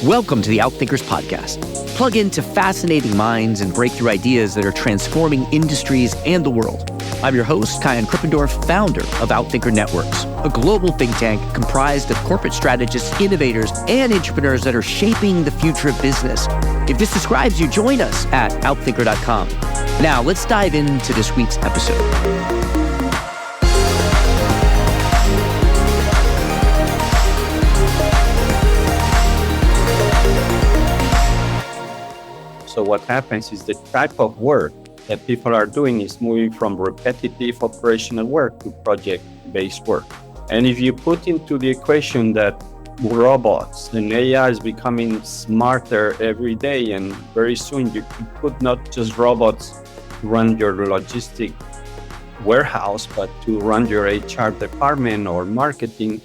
Welcome to the Outthinkers podcast. Plug into fascinating minds and breakthrough ideas that are transforming industries and the world. I'm your host, Kyan Krippendorf, founder of Outthinker Networks, a global think tank comprised of corporate strategists, innovators, and entrepreneurs that are shaping the future of business. If this describes you, join us at outthinker.com. Now, let's dive into this week's episode. So what happens is the type of work that people are doing is moving from repetitive operational work to project-based work. And if you put into the equation that robots and AI is becoming smarter every day, and very soon you could put not just robots to run your logistic warehouse, but to run your HR department or marketing,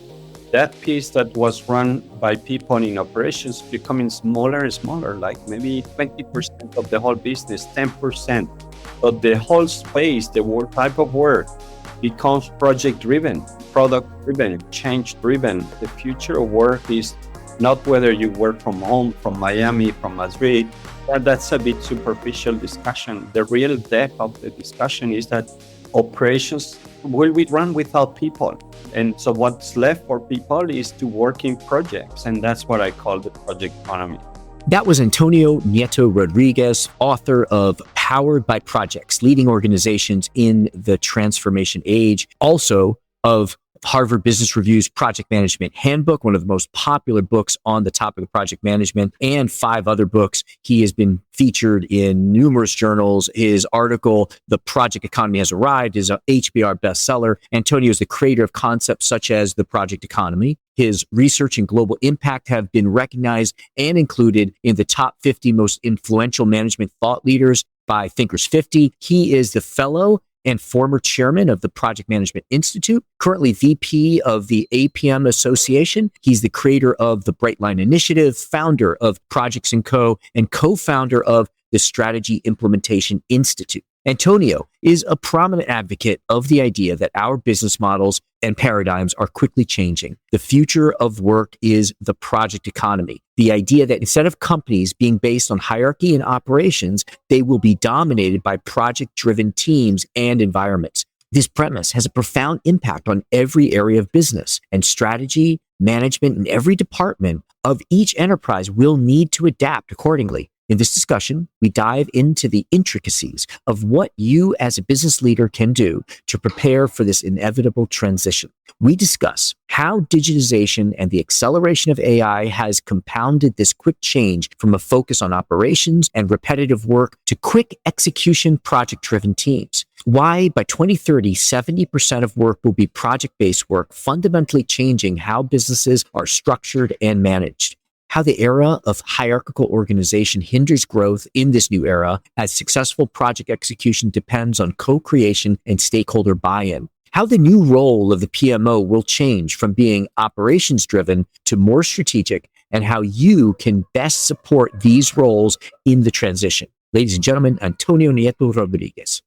that piece that was run by people in operations becoming smaller and smaller, like maybe 20% of the whole business, 10%. But the whole space, the whole type of work becomes project-driven, product-driven, change-driven. The future of work is not whether you work from home, from Miami, from Madrid. That's a bit superficial discussion. The real depth of the discussion is that operations will be run without people. And so what's left for people is to work in projects. And that's what I call the project economy. That was Antonio Nieto-Rodriguez, author of Powered by Projects, Leading Organizations in the Transformation Age, also of Harvard Business Review's Project Management Handbook, one of the most popular books on the topic of project management, and 5 other books. He has been featured in numerous journals. His article, The Project Economy Has Arrived, is an HBR bestseller. Antonio is the creator of concepts such as the project economy. His research and global impact have been recognized and included in the top 50 most influential management thought leaders by Thinkers 50. He is the fellow and former chairman of the Project Management Institute, currently VP of the APM Association. He's the creator of the Brightline Initiative, founder of Projects & Co., and co-founder of the Strategy Implementation Institute. Antonio is a prominent advocate of the idea that our business models and paradigms are quickly changing. The future of work is the project economy. The idea that instead of companies being based on hierarchy and operations, they will be dominated by project-driven teams and environments. This premise has a profound impact on every area of business, and strategy, management, and every department of each enterprise will need to adapt accordingly. In this discussion, we dive into the intricacies of what you as a business leader can do to prepare for this inevitable transition. We discuss how digitization and the acceleration of AI has compounded this quick change from a focus on operations and repetitive work to quick execution project-driven teams. Why by 2030, 70% of work will be project-based work, fundamentally changing how businesses are structured and managed. How the era of hierarchical organization hinders growth in this new era, as successful project execution depends on co-creation and stakeholder buy-in. How the new role of the PMO will change from being operations-driven to more strategic, and how you can best support these roles in the transition. Ladies and gentlemen, Antonio Nieto-Rodriguez.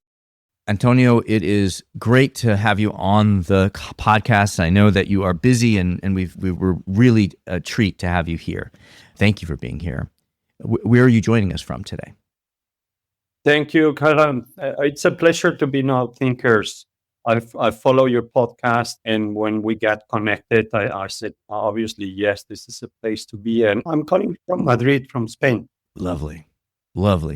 Antonio, it is great to have you on the podcast. I know that you are busy, and we were really a treat to have you here. Thank you for being here. Where are you joining us from today? Thank you, Karan. It's a pleasure to be now Thinkers. I follow your podcast, and when we got connected, I said, obviously, yes, this is a place to be. And I'm calling from Madrid, from Spain. Lovely. Well,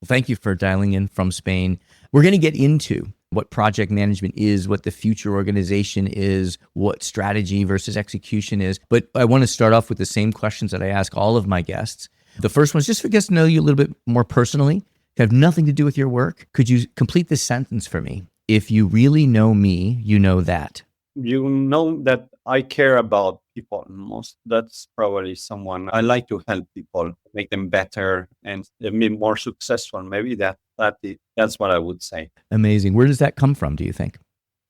thank you for dialing in from Spain. We're going to get into what project management is, what the future organization is, what strategy versus execution is. But I want to start off with the same questions that I ask all of my guests. The first one is just for guests to know you a little bit more personally, have nothing to do with your work. Could you complete this sentence for me? If you really know me, you know that. You know that I care about people most. That's probably someone I like to help people, make them better and be more successful. Maybe that's what I would say. Amazing. Where does that come from, do you think?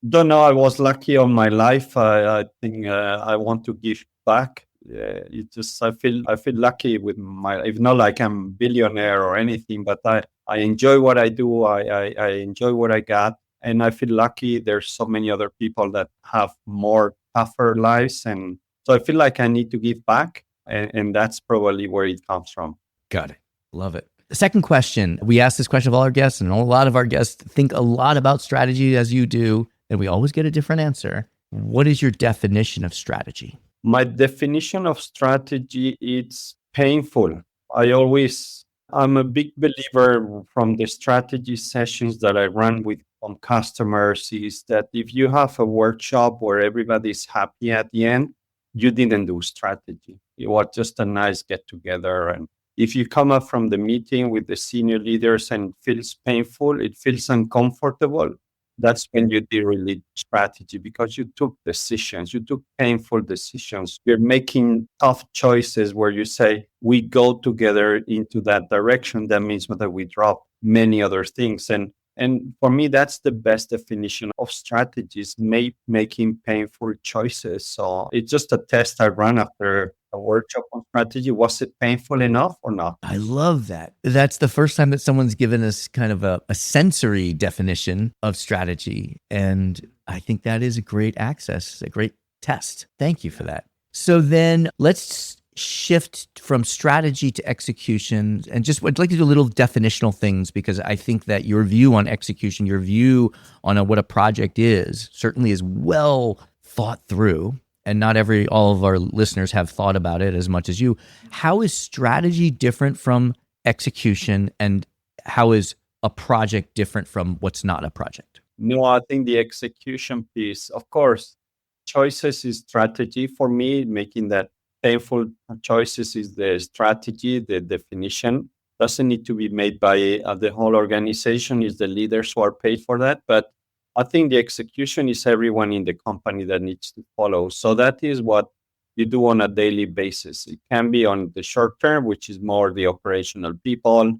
Don't know. I was lucky on my life. I think I want to give back. I feel lucky with my. It's not like I'm billionaire or anything, but I enjoy what I do. I enjoy what I got. And I feel lucky there's so many other people that have more tougher lives. And so I feel like I need to give back. And that's probably where it comes from. Got it. Love it. Second question. We ask this question of all our guests, and a lot of our guests think a lot about strategy as you do, and we always get a different answer. What is your definition of strategy? My definition of strategy is painful. I'm a big believer from the strategy sessions that I run with customers is that if you have a workshop where everybody's happy at the end, you didn't do strategy. It was just a nice get together. And if you come up from the meeting with the senior leaders and it feels painful, it feels uncomfortable, that's when you did really strategy because you took decisions, you took painful decisions. You're making tough choices where you say, we go together into that direction. That means that we drop many other things. And for me, that's the best definition of strategies, making painful choices. So it's just a test I run after a workshop on strategy. Was it painful enough or not? I love that. That's the first time that someone's given us kind of a sensory definition of strategy. And I think that is a great access, a great test. Thank you for that. So then let's shift from strategy to execution. And just I'd like to do little definitional things because I think that your view on execution, your view on what a project is, certainly is well thought through. And not all of our listeners have thought about it as much as you. How is strategy different from execution, and how is a project different from what's not a project? No, I think the execution piece, of course, choices is strategy. For me, making that painful choices is the strategy, the definition. Doesn't need to be made by the whole organization. It's the leaders who are paid for that. But I think the execution is everyone in the company that needs to follow. So that is what you do on a daily basis. It can be on the short term, which is more the operational people,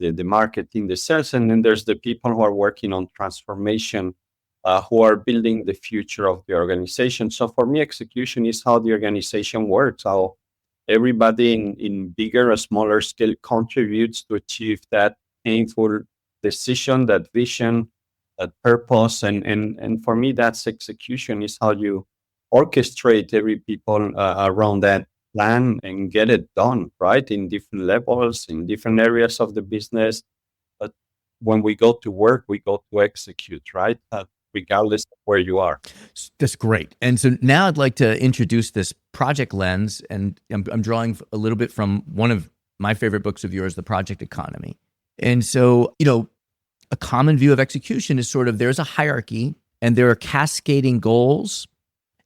the marketing, the sales, and then there's the people who are working on transformation, who are building the future of the organization. So for me, execution is how the organization works, how everybody in bigger or smaller scale contributes to achieve that painful decision, that vision, that purpose. And for me, that's execution, is how you orchestrate every people around that plan and get it done, right? In different levels, in different areas of the business. But when we go to work, we go to execute, right? Regardless of where you are. That's great. And so now I'd like to introduce this project lens, and I'm drawing a little bit from one of my favorite books of yours, The Project Economy. And so, a common view of execution is sort of there's a hierarchy and there are cascading goals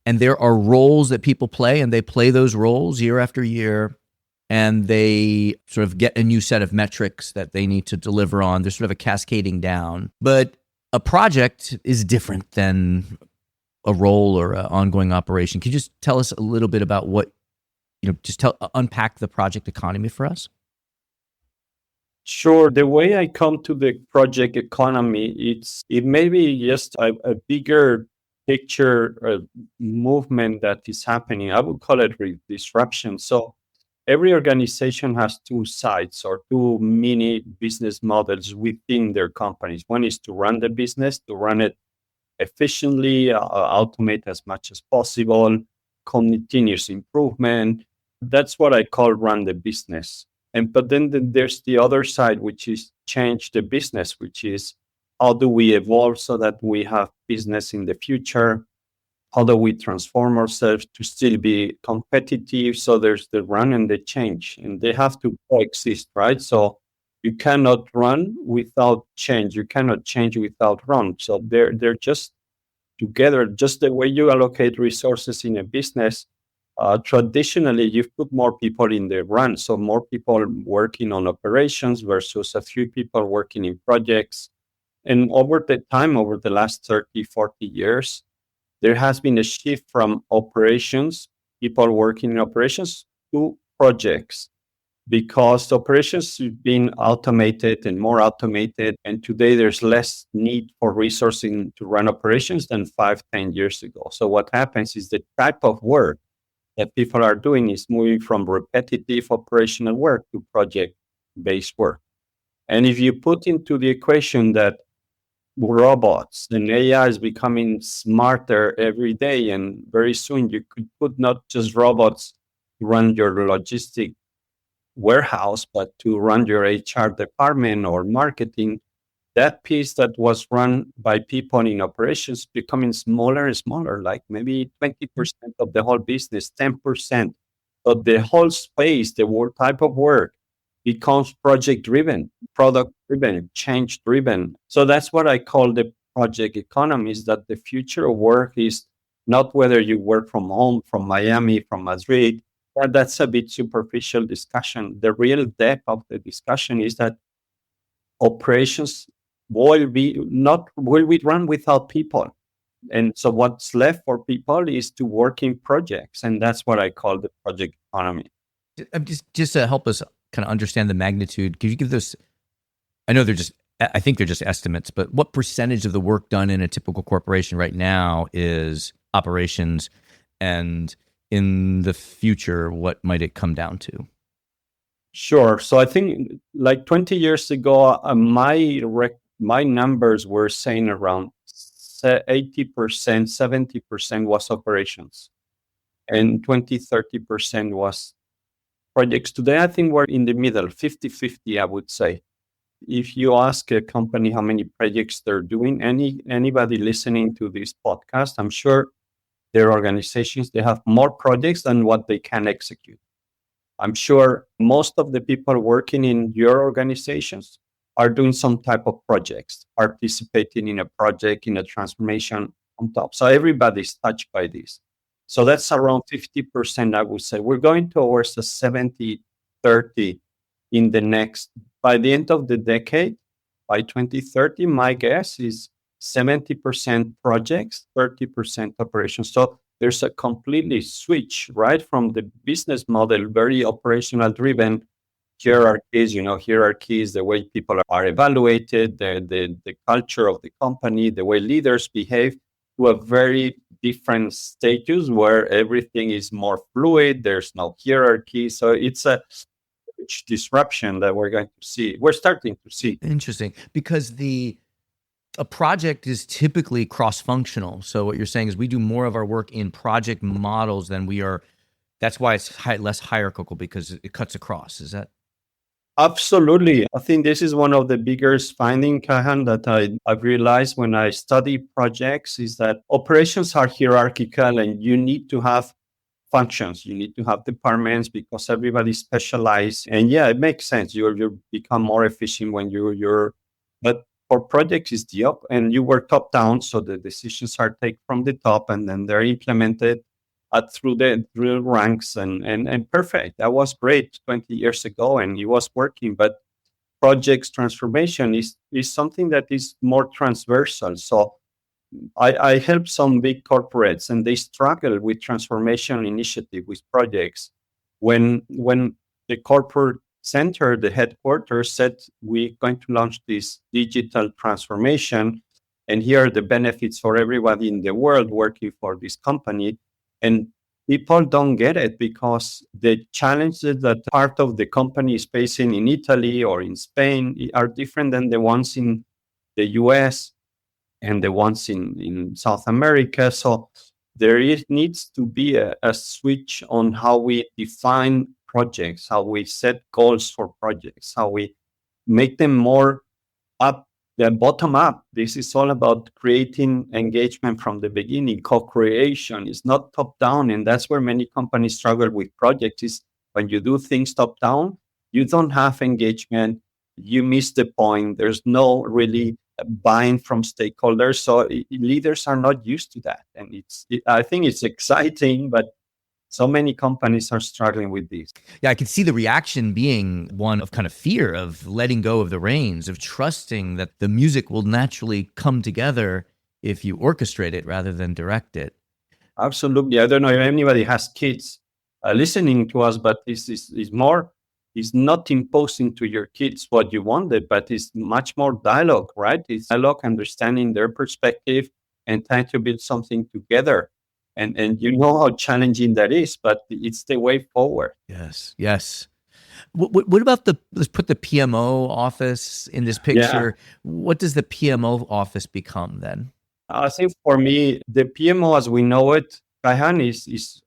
and there are roles that people play, and they play those roles year after year, and they sort of get a new set of metrics that they need to deliver on. There's sort of a cascading down. But a project is different than a role or an ongoing operation. Can you just tell us a little bit about what, unpack the project economy for us? Sure. The way I come to the project economy, it may be just a bigger picture movement that is happening. I would call it disruption. So every organization has two sides or two mini business models within their companies. One is to run the business, to run it efficiently, automate as much as possible, continuous improvement. That's what I call run the business. But then there's the other side, which is change the business, which is how do we evolve so that we have business in the future? How do we transform ourselves to still be competitive? So there's the run and the change, and they have to coexist, right? So you cannot run without change. You cannot change without run. So they're just together, just the way you allocate resources in a business. Traditionally, you've put more people in the run, so more people working on operations versus a few people working in projects. And over the last 30, 40 years, there has been a shift from operations, people working in operations, to projects, because operations have been automated and more automated. And today there's less need for resourcing to run operations than 5-10 years ago. So what happens is the type of work that people are doing is moving from repetitive operational work to project-based work. And if you put into the equation that robots and AI is becoming smarter every day, and very soon you could put not just robots run your logistic warehouse, but to run your HR department or marketing, that piece that was run by people in operations becoming smaller and smaller, like maybe 20% of the whole business, 10%. So the whole space, the whole type of work becomes project driven, product driven, change driven. So that's what I call the project economy, is that the future of work is not whether you work from home, from Miami, from Madrid. That's a bit superficial discussion. The real depth of the discussion is that operations will be run without people. And so what's left for people is to work in projects. And that's what I call the project economy. Just to help us kind of understand the magnitude, could you give those? I think they're just estimates, but what percentage of the work done in a typical corporation right now is operations, and in the future, what might it come down to? Sure. So I think like 20 years ago, my numbers were saying around 80%, 70% was operations, and 20-30% was projects. Today, I think we're in the middle, 50-50, I would say. If you ask a company how many projects they're doing, anybody listening to this podcast, I'm sure their organizations, they have more projects than what they can execute. I'm sure most of the people working in your organizations are doing some type of projects, participating in a project, in a transformation on top. So everybody's touched by this. So that's around 50%, I would say. We're going towards a 70-30 by the end of the decade, by 2030, my guess is 70% projects, 30% operations. So there's a completely switch, right, from the business model, very operational driven hierarchies. Hierarchies, the way people are evaluated, the culture of the company, the way leaders behave, to a very different status where everything is more fluid. There's no hierarchy. So it's a disruption that we're starting to see. Interesting, because a project is typically cross-functional. So what you're saying is we do more of our work in project models than we are. That's why it's less hierarchical, because it cuts across. Is that? Absolutely. I think this is one of the biggest findings, Kahan, that I've realized when I study projects, is that operations are hierarchical and you need to have functions. You need to have departments because everybody's specialized. And yeah, it makes sense. You become more efficient when but for projects is the up, and you work top down, so the decisions are taken from the top and then they're implemented through the ranks, and perfect. That was great 20 years ago and it was working. But projects transformation is something that is more transversal. So I help some big corporates and they struggle with transformation initiative with projects. When the corporate center, the headquarters, said we're going to launch this digital transformation, and here are the benefits for everybody in the world working for this company. And people don't get it because the challenges that part of the company is facing in Italy or in Spain are different than the ones in the US and the ones in South America. So needs to be a switch on how we define projects, how we set goals for projects, how we make them more bottom up. This is all about creating engagement from the beginning. Co-creation is not top down, and that's where many companies struggle with projects. Is when you do things top down, you don't have engagement. You miss the point. There's no really buy-in from stakeholders. So leaders are not used to that, and I think it's exciting, but so many companies are struggling with this. Yeah, I could see the reaction being one of kind of fear, of letting go of the reins, of trusting that the music will naturally come together if you orchestrate it rather than direct it. Absolutely. I don't know if anybody has kids listening to us, but this is more, is not imposing to your kids what you wanted, but it's much more dialogue, right? It's dialogue, understanding their perspective and trying to build something together. And you know how challenging that is, but it's the way forward. Yes. What about let's put the PMO office in this picture. Yeah. What does the PMO office become then? I think for me, the PMO as we know it, Kaihan, is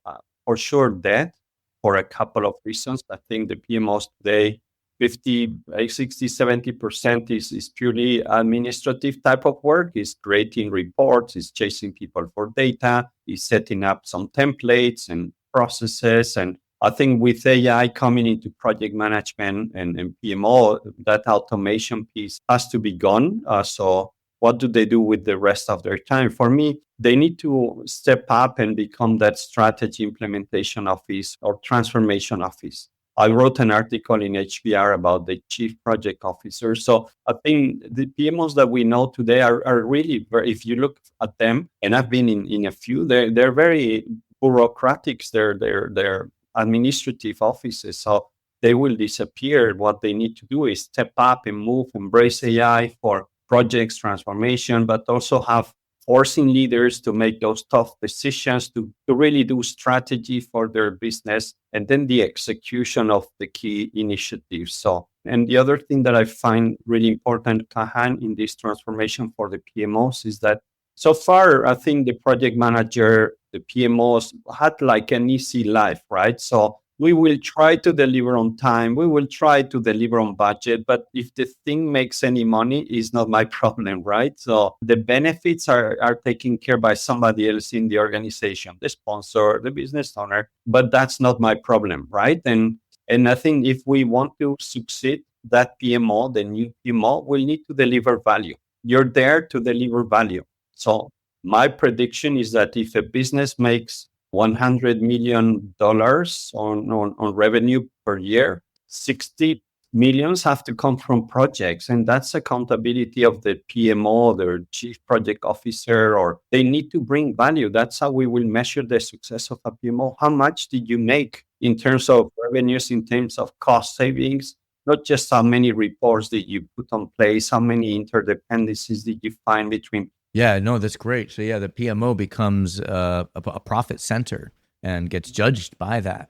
for sure dead. for a couple of reasons. I think the PMOs today, 50, 60, 70% is purely administrative type of work, is creating reports, is chasing people for data, is setting up some templates and processes. And I think with AI coming into project management and PMO, that automation piece has to be gone. So what do they do with the rest of their time? For me, they need to step up and become that strategy implementation office or transformation office. I wrote an article in HBR about the chief project officer. So I think the PMOs that we know today are really very, if you look at them, and I've been in a few, they're very bureaucratic. They're administrative offices. So they will disappear. What they need to do is step up and move, embrace AI for projects, transformation, but also have forcing leaders to make those tough decisions, to really do strategy for their business, and then the execution of the key initiatives. So, and the other thing that I find really important, Kahan, in this transformation for the PMOs is that so far, I think the project manager, the PMOs had like an easy life, right? So we will try to deliver on time. We will try to deliver on budget. But if the thing makes any money, it's not my problem, right? So the benefits are taken care by somebody else in the organization, the sponsor, the business owner. But that's not my problem, right? And I think if we want to succeed, that PMO, the new PMO, will need to deliver value. You're there to deliver value. So my prediction is that if a business makes $100 million on revenue per year, 60 millions have to come from projects. And that's accountability of the PMO, their chief project officer, or they need to bring value. That's how we will measure the success of a PMO. How much did you make in terms of revenues, in terms of cost savings? Not just how many reports did you put on place, how many interdependencies did you find between. Yeah, no, that's great. So yeah, the PMO becomes a profit center and gets judged by that.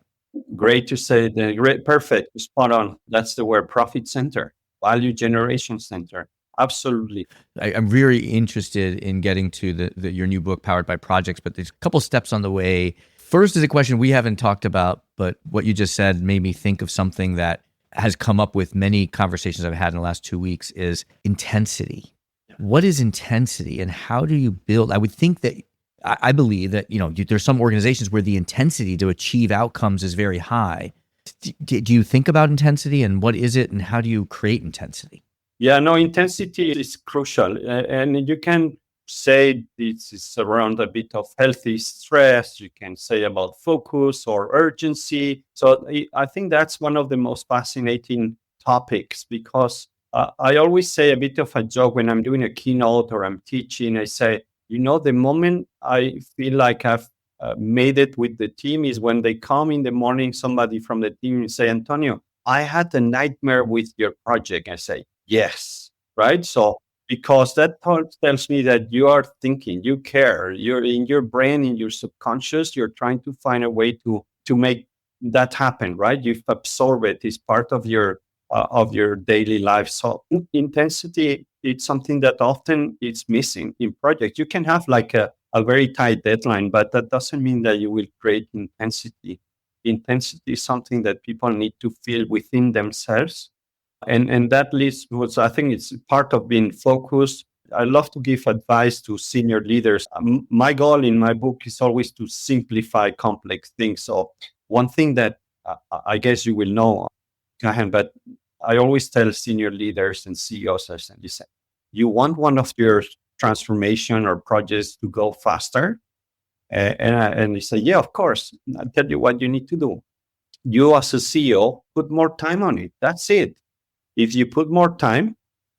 Great to say. Perfect, spot on. That's the word, profit center, value generation center. Absolutely. I'm very interested in getting to your new book, Powered by Projects, but there's a couple steps on the way. First is a question we haven't talked about, but what you just said made me think of something that has come up with many conversations I've had in the last 2 weeks is intensity. What is intensity and how do you build? I would think that, I believe that, there's some organizations where the intensity to achieve outcomes is very high. Do you think about intensity and what is it and how do you create intensity? Yeah, no, intensity is crucial. And you can say this is around a bit of healthy stress. You can say about focus or urgency. So I think that's one of the most fascinating topics because I always say a bit of a joke when I'm doing a keynote or I'm teaching. I say, the moment I feel like I've made it with the team is when they come in the morning, somebody from the team and say, Antonio, I had a nightmare with your project. I say, yes, right? So because that tells me that you are thinking, you care, you're in your brain, in your subconscious, you're trying to find a way to make that happen, right? You've absorbed it. It's part of your daily life. So intensity, it's something that often is missing in projects. You can have like a very tight deadline, but that doesn't mean that you will create intensity. Intensity is something that people need to feel within themselves. And that leads was, I think it's part of being focused. I love to give advice to senior leaders. My goal in my book is always to simplify complex things. So one thing that I guess you will know, but I always tell senior leaders and CEOs, listen, you want one of your transformation or projects to go faster? And they say, yeah, of course. I'll tell you what you need to do. You as a CEO, put more time on it. That's it. If you put more time,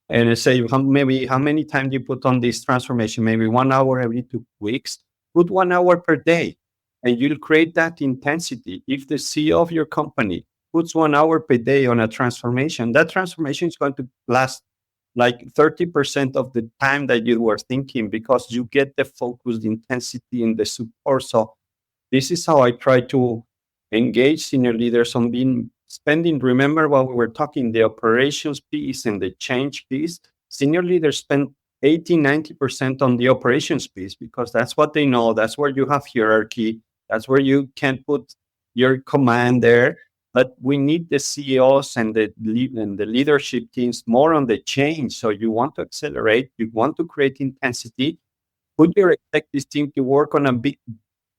and I say, how many time do you put on this transformation? Maybe 1 hour every 2 weeks. Put 1 hour per day, and you'll create that intensity. If the CEO of your company puts 1 hour per day on a transformation, that transformation is going to last like 30% of the time that you were thinking because you get the focused intensity and the support. So this is how I try to engage senior leaders on spending. Remember what we were talking, the operations piece and the change piece. Senior leaders spend 80-90% on the operations piece because that's what they know. That's where you have hierarchy. That's where you can put your command there. But we need the CEOs and the leadership teams more on the change. So you want to accelerate, you want to create intensity, put your executive team to work on a big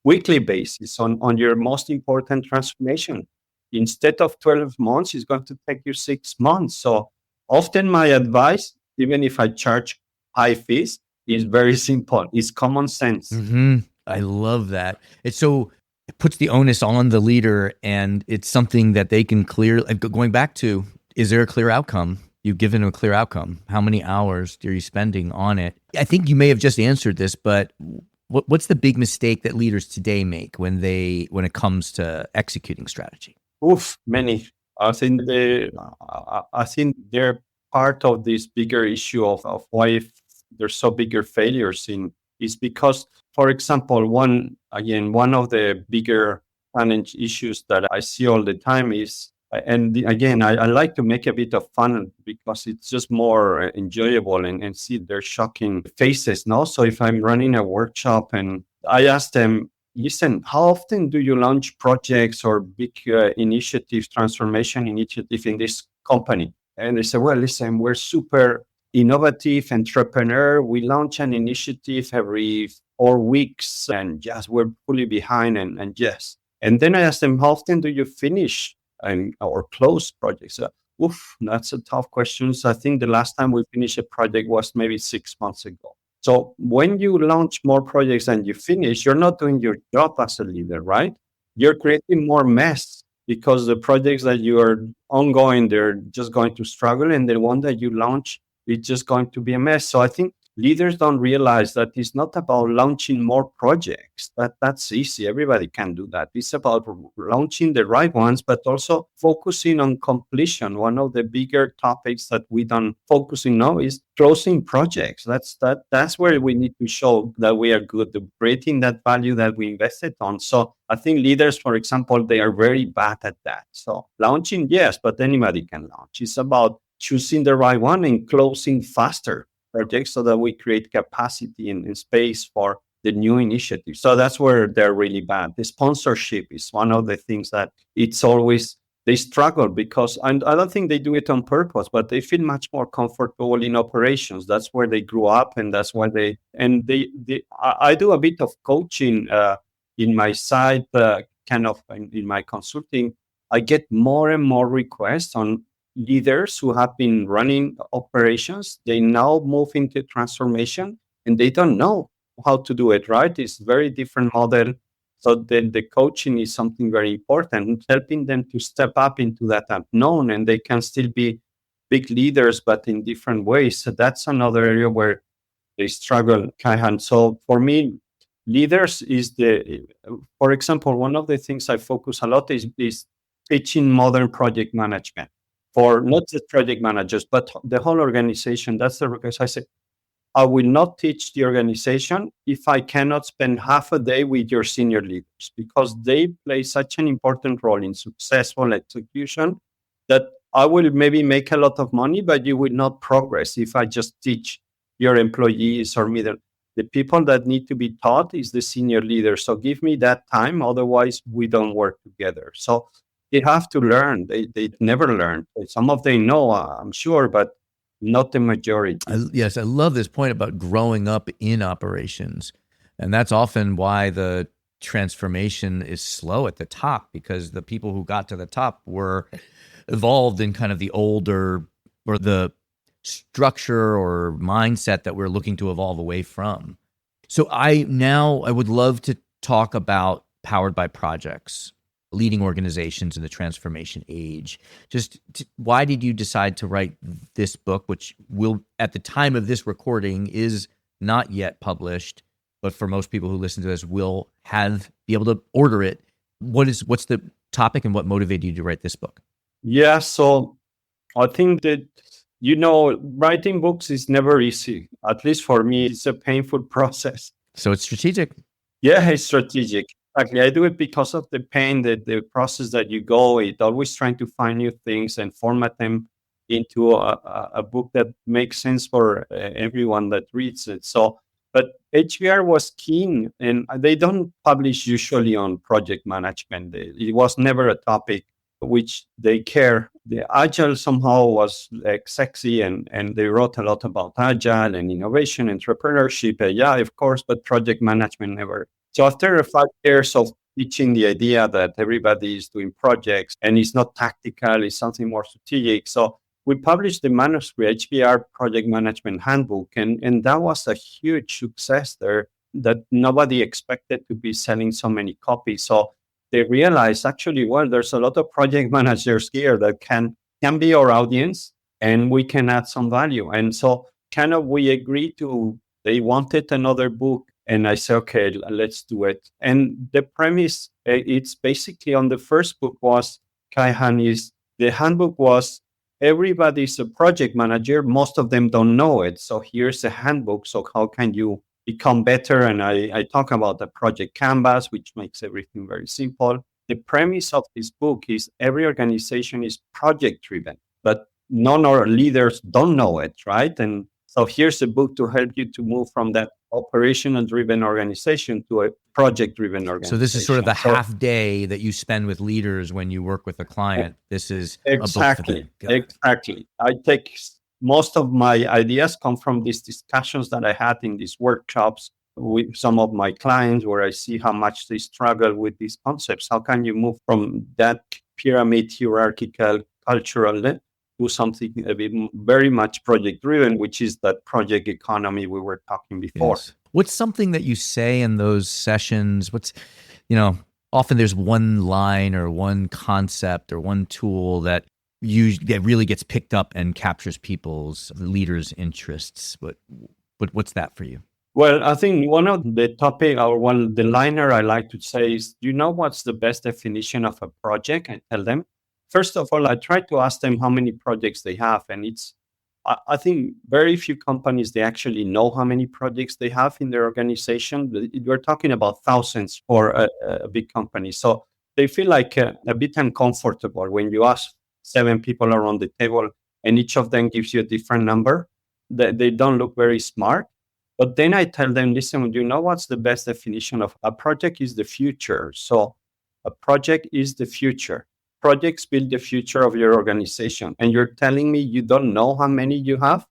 weekly basis on your most important transformation. Instead of 12 months, it's going to take you 6 months. So often my advice, even if I charge high fees, is very simple. It's common sense. I love that. It puts the onus on the leader, and it's something that they can clear. Going back to, is there a clear outcome? You've given them a clear outcome. How many hours are you spending on it? I think you may have just answered this, but what's the big mistake that leaders today make when it comes to executing strategy? Many. I think they're part of this bigger issue of why there's so bigger failures is because, for example, one of the bigger challenge issues that I see all the time is, I like to make a bit of fun because it's just more enjoyable and see their shocking faces. No, so if I'm running a workshop and I ask them, listen, how often do you launch projects or big initiatives, transformation initiative in this company? And they say, well, listen, we're super innovative entrepreneur. We launch an initiative every 4 weeks and yes, we're fully behind and yes. And then I ask them, how often do you finish or close projects? That's a tough question. So I think the last time we finished a project was maybe 6 months ago. So when you launch more projects and you finish, you're not doing your job as a leader, right? You're creating more mess because the projects that you are ongoing, they're just going to struggle. And the one that you launch, it's just going to be a mess. So I think leaders don't realize that it's not about launching more projects. That's easy. Everybody can do that. It's about launching the right ones, but also focusing on completion. One of the bigger topics that we don't focusing now is closing projects. That's where we need to show that we are good at creating that value that we invested on. So I think leaders, for example, they are very bad at that. So launching, yes, but anybody can launch. It's about choosing the right one and closing faster projects so that we create capacity and space for the new initiative. So that's where they're really bad. The sponsorship is one of the things that it's always, they struggle because, and I don't think they do it on purpose, but they feel much more comfortable in operations. That's where they grew up and that's why I do a bit of coaching in my side, kind of in my consulting. I get more and more requests on leaders who have been running operations. They now move into transformation and they don't know how to do it, right? It's very different model. So then the coaching is something very important, helping them to step up into that unknown, and they can still be big leaders, but in different ways. So that's another area where they struggle, Kaihan. So for me, leaders is for example, one of the things I focus a lot is teaching modern project management for not just project managers, but the whole organization. That's the request. I say, I will not teach the organization if I cannot spend half a day with your senior leaders, because they play such an important role in successful execution that I will maybe make a lot of money, but you will not progress if I just teach your employees or middle. The people that need to be taught is the senior leader. So give me that time. Otherwise, we don't work together. So they have to learn. They never learn. Some of them know, I'm sure, but not the majority. Yes, I love this point about growing up in operations. And that's often why the transformation is slow at the top, because the people who got to the top were evolved in kind of the older or the structure or mindset that we're looking to evolve away from. So I would love to talk about powered by projects, leading organizations in the transformation age. Why did you decide to write this book, which will, at the time of this recording, is not yet published, but for most people who listen to this will be able to order it? What's the topic and what motivated you to write this book? Yeah, so I think that, writing books is never easy. At least for me, it's a painful process. So it's strategic. Yeah, it's strategic. Exactly. I do it because of the pain, the process that you go. It always trying to find new things and format them into a book that makes sense for everyone that reads it. So, but HBR was keen, and they don't publish usually on project management. It was never a topic which they care. The agile somehow was like sexy, and they wrote a lot about agile and innovation, entrepreneurship. Yeah, of course, but project management never. So after 5 years of teaching the idea that everybody is doing projects and it's not tactical, it's something more strategic. So we published the manuscript HBR Project Management Handbook, and that was a huge success there that nobody expected to be selling so many copies. So they realized actually, well, there's a lot of project managers here that can be our audience, and we can add some value. And so kind of we agreed to, they wanted another book, and I said, okay, let's do it. And the premise, it's basically on the first book was, Kaihan, is the handbook was, everybody's a project manager. Most of them don't know it. So here's a handbook. So how can you become better? And I talk about the project canvas, which makes everything very simple. The premise of this book is every organization is project driven, but none of our leaders don't know it, right? And so here's a book to help you to move from that operational driven organization to a project driven organization. So this is sort of the half day that you spend with leaders when you work with a client. This is exactly. I take most of my ideas come from these discussions that I had in these workshops with some of my clients, where I see how much they struggle with these concepts. How can you move from that pyramid hierarchical cultural to something a bit very much project driven, which is that project economy we were talking before. Yes. What's something that you say in those sessions? What's, often there's one line or one concept or one tool that really gets picked up and captures people's leaders' interests. But what's that for you? Well, I think one of the topic, or the liner I like to say is, do you know what's the best definition of a project? I tell them. First of all, I try to ask them how many projects they have. And I think very few companies, they actually know how many projects they have in their organization. We're talking about thousands for a big company. So they feel like a bit uncomfortable when you ask 7 people around the table and each of them gives you a different number. They don't look very smart. But then I tell them, listen, do you know what's the best definition of a project? Is the future. So a project is the future. Projects build the future of your organization. And you're telling me you don't know how many you have?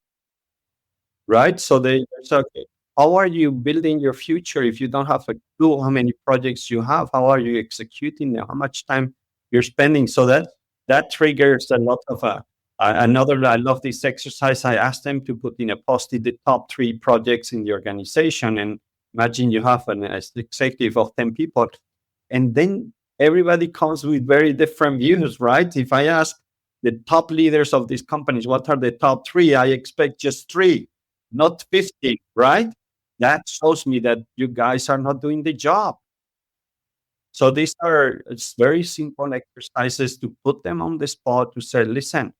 Right? So they say, okay, how are you building your future if you don't have a clue how many projects you have? How are you executing them? How much time you're spending? So that triggers a lot of another. I love this exercise. I asked them to put in a post-it the top 3 projects in the organization. And imagine you have an executive of 10 people. And then everybody comes with very different views, right? If I ask the top leaders of these companies, what are the top 3? I expect just 3, not 50, right? That shows me that you guys are not doing the job. So these are very simple exercises to put them on the spot to say, listen,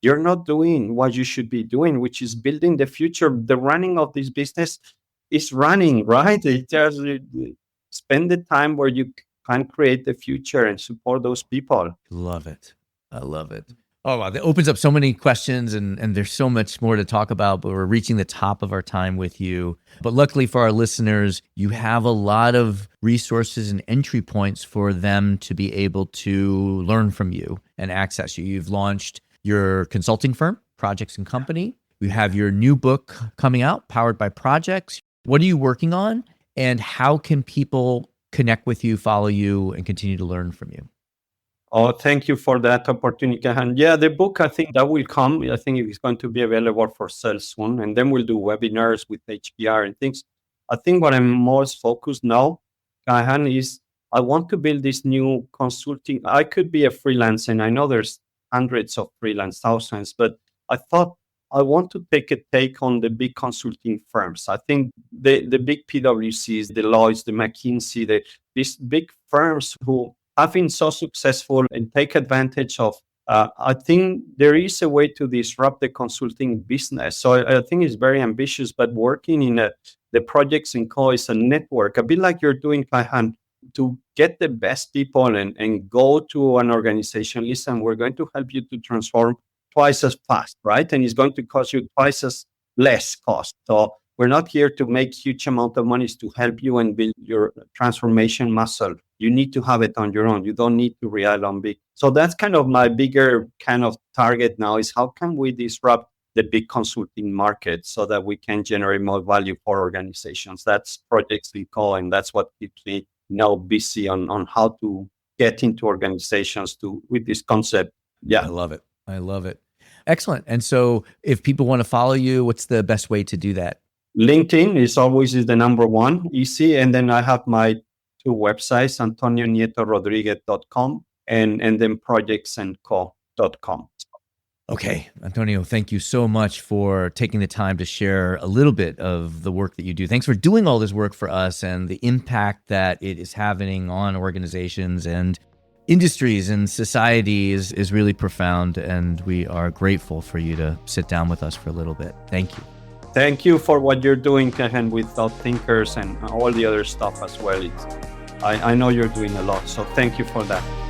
you're not doing what you should be doing, which is building the future. The running of this business is running, right? It just spend the time where you can create the future and support those people. Love it. I love it. Oh, wow. That opens up so many questions, and there's so much more to talk about, but we're reaching the top of our time with you. But luckily for our listeners, you have a lot of resources and entry points for them to be able to learn from you and access you. You've launched your consulting firm, Projects and Company. You have your new book coming out, Powered by Projects. What are you working on, and how can people connect with you, follow you, and continue to learn from you? Oh, thank you for that opportunity. And yeah, the book, I think that will come. I think it's going to be available for sale soon. And then we'll do webinars with HBR and things. I think what I'm most focused now, Kahan, is I want to build this new consulting. I could be a freelance, and I know there's hundreds of freelance, thousands, but I thought I want to take on the big consulting firms. I think the big PwCs, the Deloitte, the McKinsey, these big firms who have been so successful and take advantage of. I think there is a way to disrupt the consulting business. So I think it's very ambitious, but working in the Projects and Co is a network, a bit like you're doing, Kaihan, to get the best people and go to an organization. Listen, we're going to help you to transform twice as fast, right? And it's going to cost you twice as less cost. So We're not here to make huge amount of money to help you and build your transformation muscle. You need to have it on your own. You don't need to rely on big. So that's kind of my bigger kind of target now is how can we disrupt the big consulting market so that we can generate more value for organizations. That's projects we call, and that's what keeps me now busy on how to get into organizations with this concept. Yeah. I love it. I love it. Excellent. And so if people want to follow you, what's the best way to do that? LinkedIn is always the number one, easy. And then I have my two websites, Nieto-Rodriguez.com and then projectsandco.com. Okay, Antonio, thank you so much for taking the time to share a little bit of the work that you do. Thanks for doing all this work for us and the impact that it is having on organizations and industries and society is really profound. And we are grateful for you to sit down with us for a little bit. Thank you. Thank you for what you're doing, Kehen, with Thought Thinkers and all the other stuff as well. I know you're doing a lot, so thank you for that.